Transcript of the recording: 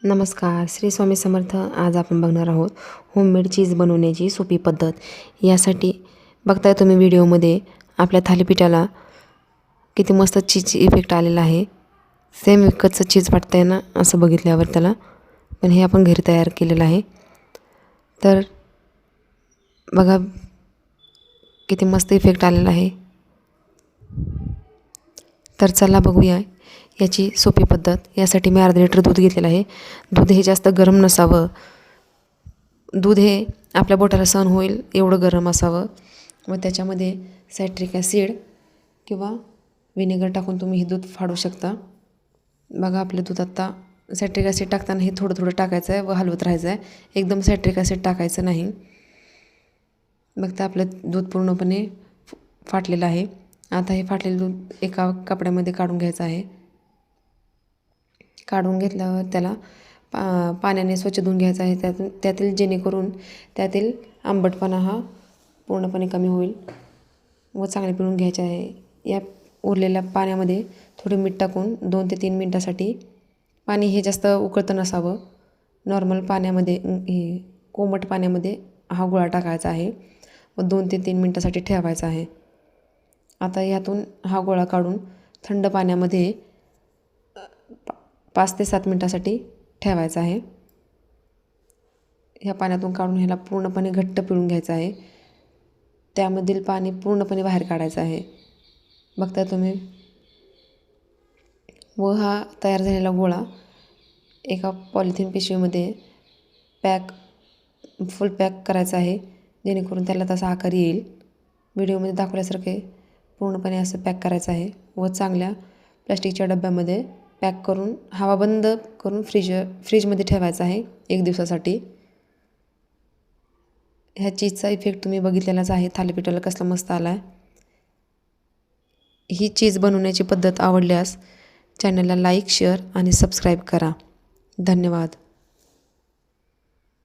नमस्कार, श्री स्वामी समर्थ. आज आपण बघणार आहोत होममेड चीज बनवण्याची सोपी पद्धत. यासाठी बघताय तुम्ही व्हिडिओमध्ये आपल्या थालीपीठाला किती मस्त चीज इफेक्ट आलेला आहे. सेम विकतचं चीज वाटतंय ना असं बघितल्यावर त्याला, पण हे आपण घरी तयार केलेलं आहे. तर बघा किती मस्त इफेक्ट आलेला आहे. तर चला बघूया याची सोपी पद्धत. यासाठी मी अर्धा लिटर दूध घेतलेलं आहे. दूध हे जास्त गरम नसावं, दूध हे आपल्या बोटाला सहन होईल एवढं गरम असावं व त्याच्यामध्ये सायट्रिक ॲसिड किंवा विनेगर टाकून तुम्ही हे दूध फाडू शकता. बघा आपलं दूध आत्ता सायट्रिक ॲसिड टाकताना हे थोडं थोडं टाकायचं आहे व हलवत राहायचं आहे. एकदम सायट्रिक ॲसिड टाकायचं नाही. बघता आपलं दूध पूर्णपणे फाटलेलं आहे. आता हे फाटलेलं दूध एका कपड्यामध्ये काढून घ्यायचं आहे. काढून घेतल्यावर त्याला पाण्याने स्वच्छ धुवून घ्यायचं आहे. त्यातील जेणेकरून त्यातील आंबटपणा हा पूर्णपणे कमी होईल व चांगले पिळून घ्यायचे आहे. या उरलेल्या पाण्यामध्ये थोडे मीठ टाकून 2 ते 3 मिनटासाठी, पाणी हे जास्त उकळतं नसावं, नॉर्मल पाण्यामध्ये, कोमट पाण्यामध्ये हा गोळा टाकायचा आहे व 2 ते 3 मिनटासाठी ठेवायचा आहे. आता यातून हा गोळा काढून थंड पाण्यामध्ये 5 ते 7 मिनटासाठी ठेवायचा आहे. ह्या पाण्यातून काढून ह्याला पूर्णपणे घट्ट पिळून घ्यायचं आहे. त्यामधील पाणी पूर्णपणे बाहेर काढायचं आहे. बघता तुम्ही. व हा तयार झालेला गोळा एका पॉलिथिन पिशवीमध्ये फुल पॅक करायचा आहे, जेणेकरून त्याला तसा आकार येईल. व्हिडिओमध्ये दाखवल्यासारखे पूर्णपणे असं पॅक करायचं आहे व चांगल्या प्लास्टिकच्या डब्यामध्ये पॅक करून हवा बंद करून फ्रीजमध्ये ठेवायचं आहे 1 दिवसासाठी. ह्या चीजचा इफेक्ट तुम्ही बघितलेलाच आहे. थालीपीठाला कसला मस्त आला आहे. ही चीज बनवण्याची पद्धत आवडल्यास चॅनलला लाईक, शेअर आणि सबस्क्राईब करा. धन्यवाद.